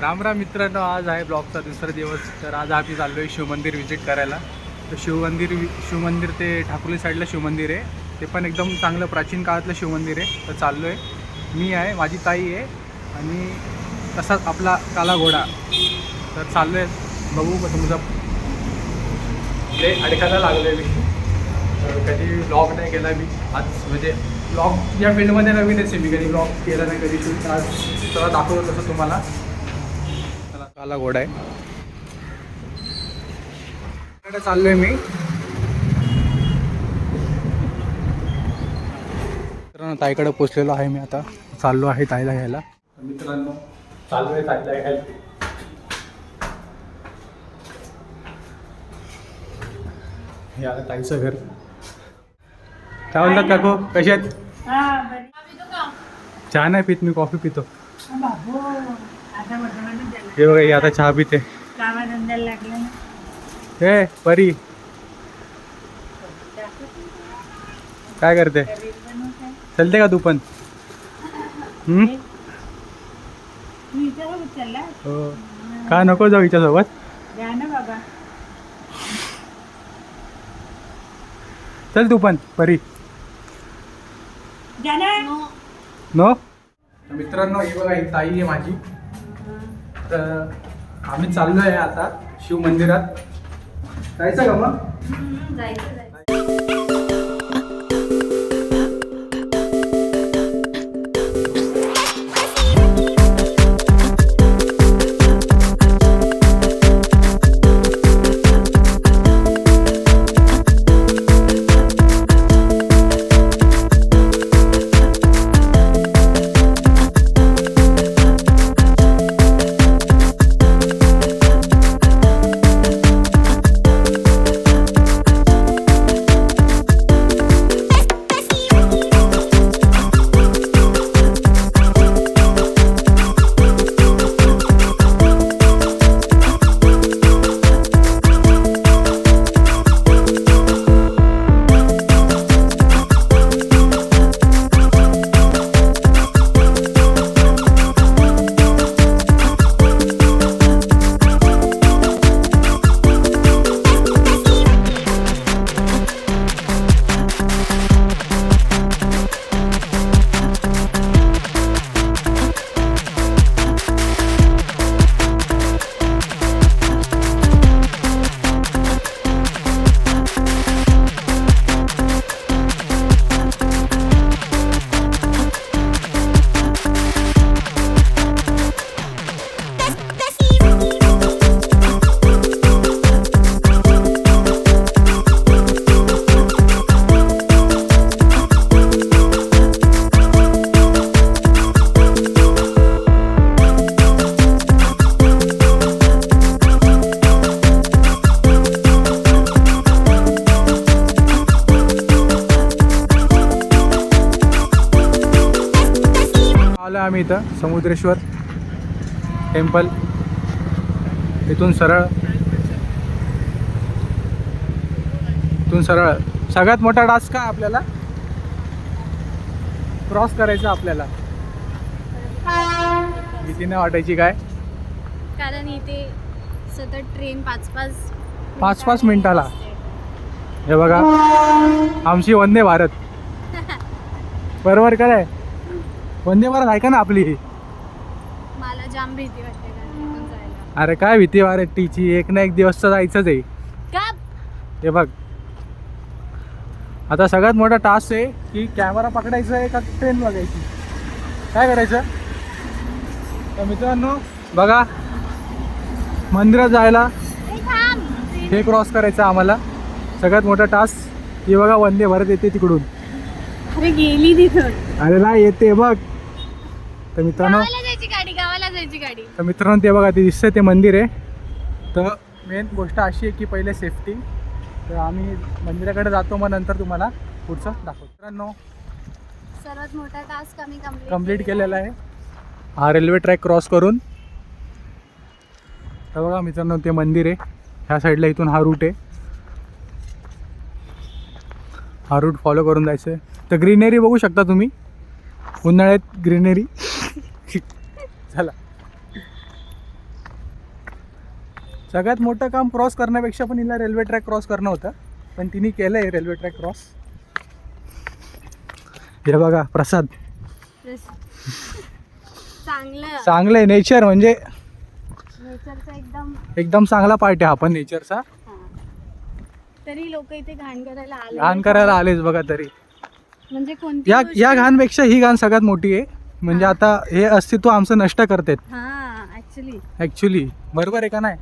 राम राम मित्रांनो, आज आहे ब्लॉगचा दुसरा दिवस. तर आज आम्ही चाललो आहे शिवमंदिर व्हिजिट करायला. तर शिवमंदिर ते ठाकुर्ली साईडला शिवमंदिर आहे. ते पण एकदम चांगलं प्राचीन काळातलं शिवमंदिर आहे. तर चाललो आहे, मी आहे, माझी ताई आहे आणि तसाच आपला काला घोडा. तर चाललो आहे, बघू का तुमचा ते अडकायला लागलो आहे मी. कधी ब्लॉग नाही केला मी आज, म्हणजे ब्लॉग या फील्डमध्ये नवीनच आहे मी, कधी ब्लॉग केला नाही कधी. शूट आज चला दाखवतो तसं तुम्हाला. काला घोडा आहे, इकडे चाललोय मी. मित्रांनो ताईकडे पोचलेलो आहे मी. आता चाललो आहे ताईला घ्यायला. मित्रांनो चाललो आहे ताईला घ्यायला. हे आता ताईचं घर. काय म्हणतात काकू, कसे आहेत? चहा नाही पित मी, कॉफी पितो. हे बघा, ही आता चहा पिते. हे परी काय करते? चलते का तू पण? हो का, नको जाऊ हिच्यासोबत? चल तू पण परी. नो मित्रांनो, ही बघा, ही ताई आहे माझी. तर आम्ही चाललो आहे आता शिव मंदिरात. जायचं का मग? आम्ही इथं समुद्रेश्वर टेम्पल. इथून सरळ सगळ्यात मोठा टास्क काय आपल्याला क्रॉस करायचा. आपल्याला भीती नाही वाटायची काय, कारण इथे सतत ट्रेन पाच मिनिटाला. हे बघा आमची वंदे भारत. बरोबर काय, वंदे भारत आहे का ना आपली. मला जाम भीती वाटते जायला. अरे काय भीती वाटतीची, एक ना एक दिवस तर जायचंच आहे. का? हे बघ, आता सगळ्यात मोठा टास्क आहे की कॅमेरा पकडायचा आहे का ट्रेन बघायची, काय करायचं. तर मित्रांनो बघा, मंदिरात जायला हे क्रॉस करायचं आम्हाला. सगळ्यात मोठा टास्क. ही बघा वंदे भारत येते तिकडून. अरे गेली तिथून. अरे नाही येते बघ. तर मित्रांनो गावाला जायची गाडी. तर मित्रांनो ते बघा, ते दिसतंय ते मंदिर आहे. तर मेन गोष्ट अशी आहे की पहिले सेफ्टी. तर आम्ही मंदिराकडे जातो, मग नंतर तुम्हाला पुढचं दाखवतो. मित्रांनो सर्वात मोठा टास्क आम्ही कंप्लीट केलेला आहे, हा रेल्वे ट्रॅक क्रॉस करून. तर बघा मित्रांनो ते मंदिर आहे ह्या साईडला. इथून हा रूट आहे, हा रूट फॉलो करून जायचं आहे. तर ग्रीनरी बघू शकता तुम्ही, उन्हाळ्यात ग्रीनरी. चला सगळ्यात मोठं काम क्रॉस करण्यापेक्षा पण हिला रेल्वे ट्रॅक क्रॉस करणं होतं, पण तिने केलं आहे रेल्वे ट्रॅक क्रॉस. हे बघा प्रसाद, चांगलं आहे. नेचर म्हणजे नेचरचा एकदम एकदम चांगला पार्ट आहे हा पण नेचरचा. हा. तरी लोक इथे घाण करायला आले. घाण करायला आलेच बघा तरी. म्हणजे कोणती या गोष्ट- या घाणपेक्षा ही घाण सगळ्यात मोठी आहे. म्हणजे आता हे अस्तित्व आमचं नष्ट करतात हा ऍक्च्युली ऍक्च्युली. बरोबर आहे का नाही?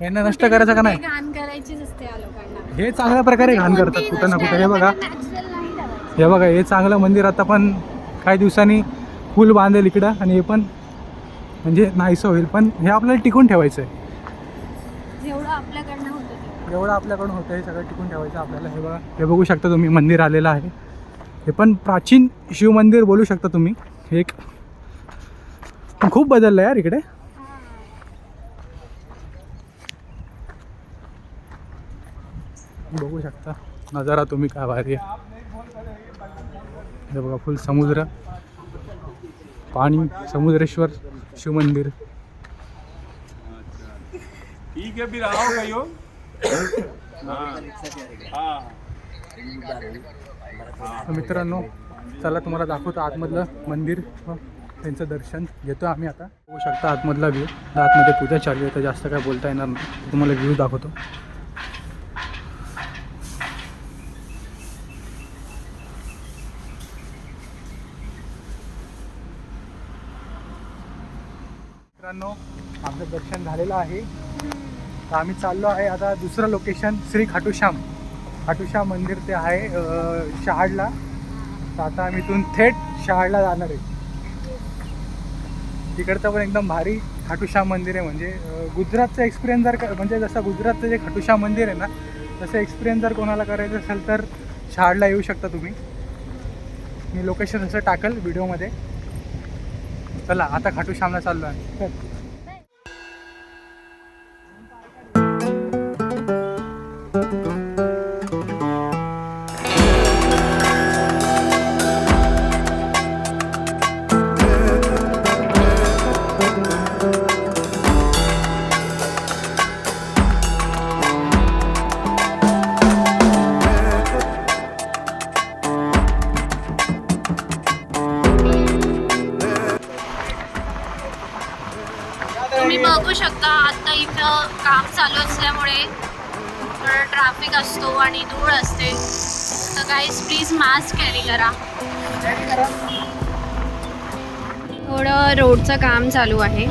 यांना नष्ट करायचं का नाही? घाण करायचीच असते या लोकांना. हे चांगल्या प्रकारे घाण करतात कुठं ना कुठं. हे बघा, नॅचरल नाही ठेवायची. हे बघा, हे चांगलं मंदिर आता पण काही दिवसांनी पूल बांधेल इकडं आणि हे पण म्हणजे नाहीसं होईल. पण हे आपल्याला टिकून ठेवायचं आहे. जेवढं आपल्याकडनं होतं ते. जेवढं आपल्याकडून होतं हे सगळं टिकून ठेवायचं आपल्याला. हे बघा, हे बघू शकता तुम्ही मंदिर आलेलं आहे. हे पण प्राचीन शिवमंदिर बोलू शकता तुम्ही. हे एक पण खूप बदललं यार इकडे. बघू शकता नजारा तुम्ही काय भारी आहे. हे बघा फुल समुद्र, पाणी, समुद्रेश्वर शिवमंदिर. ठीक है फिर आओ कहियो. तर मित्रांनो, चला तुम्हाला दाखवतो आतमधलं मंदिर व त्यांचं दर्शन घेतो आम्ही आता. बघू शकता आतमधला व्ह्यू. आतमध्ये पूजा चालू आहे तर जास्त काय बोलता येणार नाही. तुम्हाला व्ह्यू दाखवतो. मित्रांनो, आमचं दर्शन झालेलं आहे. तर आम्ही चाललो आहे आता दुसरं लोकेशन, श्री खाटूश्याम. खाटूश्याम मंदिर ते आहे शहाडला. तर आता आम्ही इथून थेट शहाडला जाणार आहे. तिकडचं पण एकदम भारी खाटूश्याम मंदिर आहे. म्हणजे गुजरातचा एक्सपिरियन्स जर म्हणजे जसं गुजरातचं जे खाटूश्याम मंदिर आहे ना, तसं एक्सपिरियन्स जर कोणाला करायचं असेल तर शहाडला येऊ शकता तुम्ही. मी लोकेशन असं टाकल व्हिडिओमध्ये. चला आता खाटूश्यामला चाललो आहे. तुम्ही बघू शकता आता इथं काम चालू असल्यामुळे थोडं ट्रॅफिक असतो आणि धूळ असते. तर गाईज प्लीज मास्क कॅरी करा. थोडं रोडचं काम चालू आहे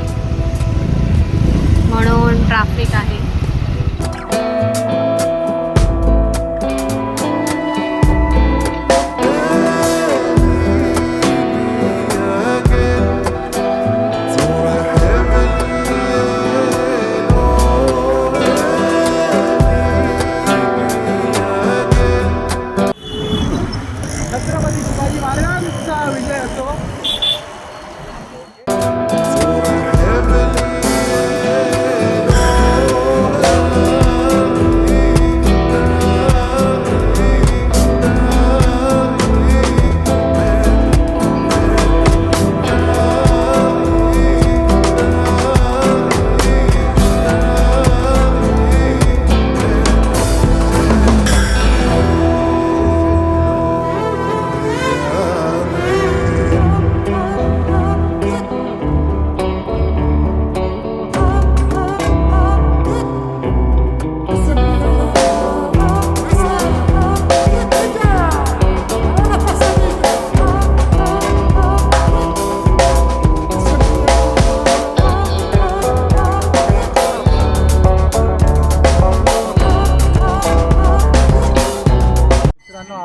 म्हणून ट्रॅफिक आहे. छत्रपती शिवाजी महाराजांचा विजय असो.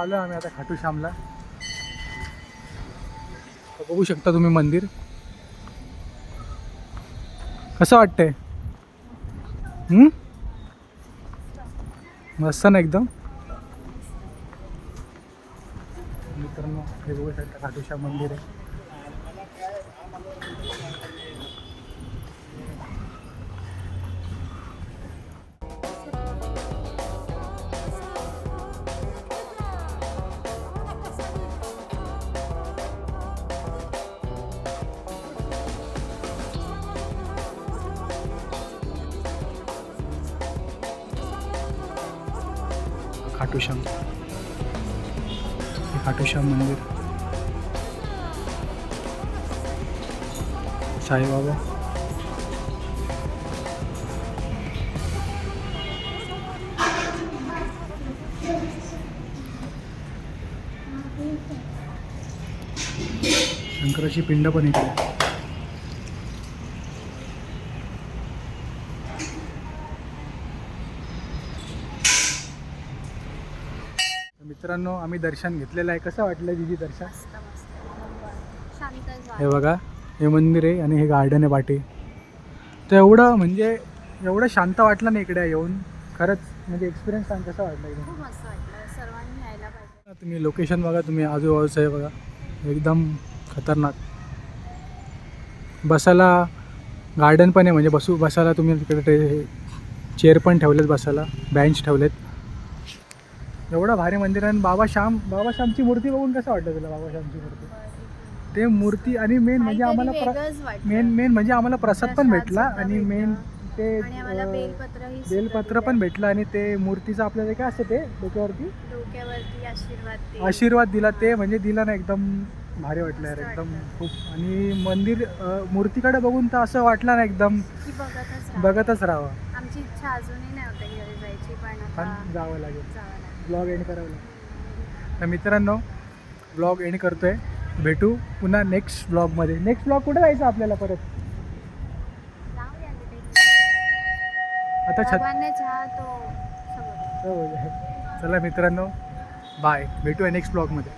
आलो आम्ही आता खाटूश्यामला. बघू शकता तुम्ही मंदिर कसं वाटतंय. मस्त ना एकदम. मित्रांनो हे बघू शकता खाटूश्याम मंदिर आहे. खाटूश्याम, हे खाटूश्याम मंदिर, साईबाबा. शंकराची पिंड पण इथे आहे. मित्रांनो आम्ही दर्शन घेतलेलं आहे. कसं वाटलं दीदी दर्शन? मस्त मस्त शांत हे बघा, हे मंदिर आहे आणि हे गार्डन आहे पाठी. तर एवढं म्हणजे एवढं शांत वाटलं नाही इकडे येऊन. खरंच म्हणजे एक्सपिरियन्स सांग कसा वाटला एकदम. खूप मस्त वाटलं. सर्वांनी यायला पाहिजे. तुम्ही लोकेशन बघा, तुम्ही आजूबाजूचं आहे बघा, एकदम खतरनाक. बसायला गार्डन पण आहे, म्हणजे बसायला तुम्ही तिकडे ते चेअर पण ठेवलेत, बसायला बेंच ठेवलेत. एवढं भारी मंदिर आहे. आणि बाबा श्यामची मूर्ती बघून कसं वाटलं तुला? बाबा श्यामची मूर्ती, ते मूर्ती आणि मेन म्हणजे आम्हाला मेन म्हणजे आम्हाला प्रसाद पण भेटला आणि मेन ते बेलपत्र पण भेटलं आणि ते मूर्तीचं आपल्याला काय असतं ते डोक्यावरती आशीर्वाद दिला. ते म्हणजे दिला ना, एकदम भारी वाटलं यार, एकदम खूप. आणि मंदिर मूर्तीकडे बघून तर असं वाटलं ना एकदम बघतच राहावं. आमची इच्छा अजूनही नाही होती घरी जायची, पण जावं लागेल. ब्लॉग एंड करावं लागेल. तर मित्रांनो ब्लॉग एंड करतोय. भेटू पुन्हा नेक्स्ट ब्लॉगमध्ये. नेक्स्ट ब्लॉग कुठे जायचं आपल्याला परत? आता चला मित्रांनो, बाय. भेटूया नेक्स्ट ब्लॉगमध्ये.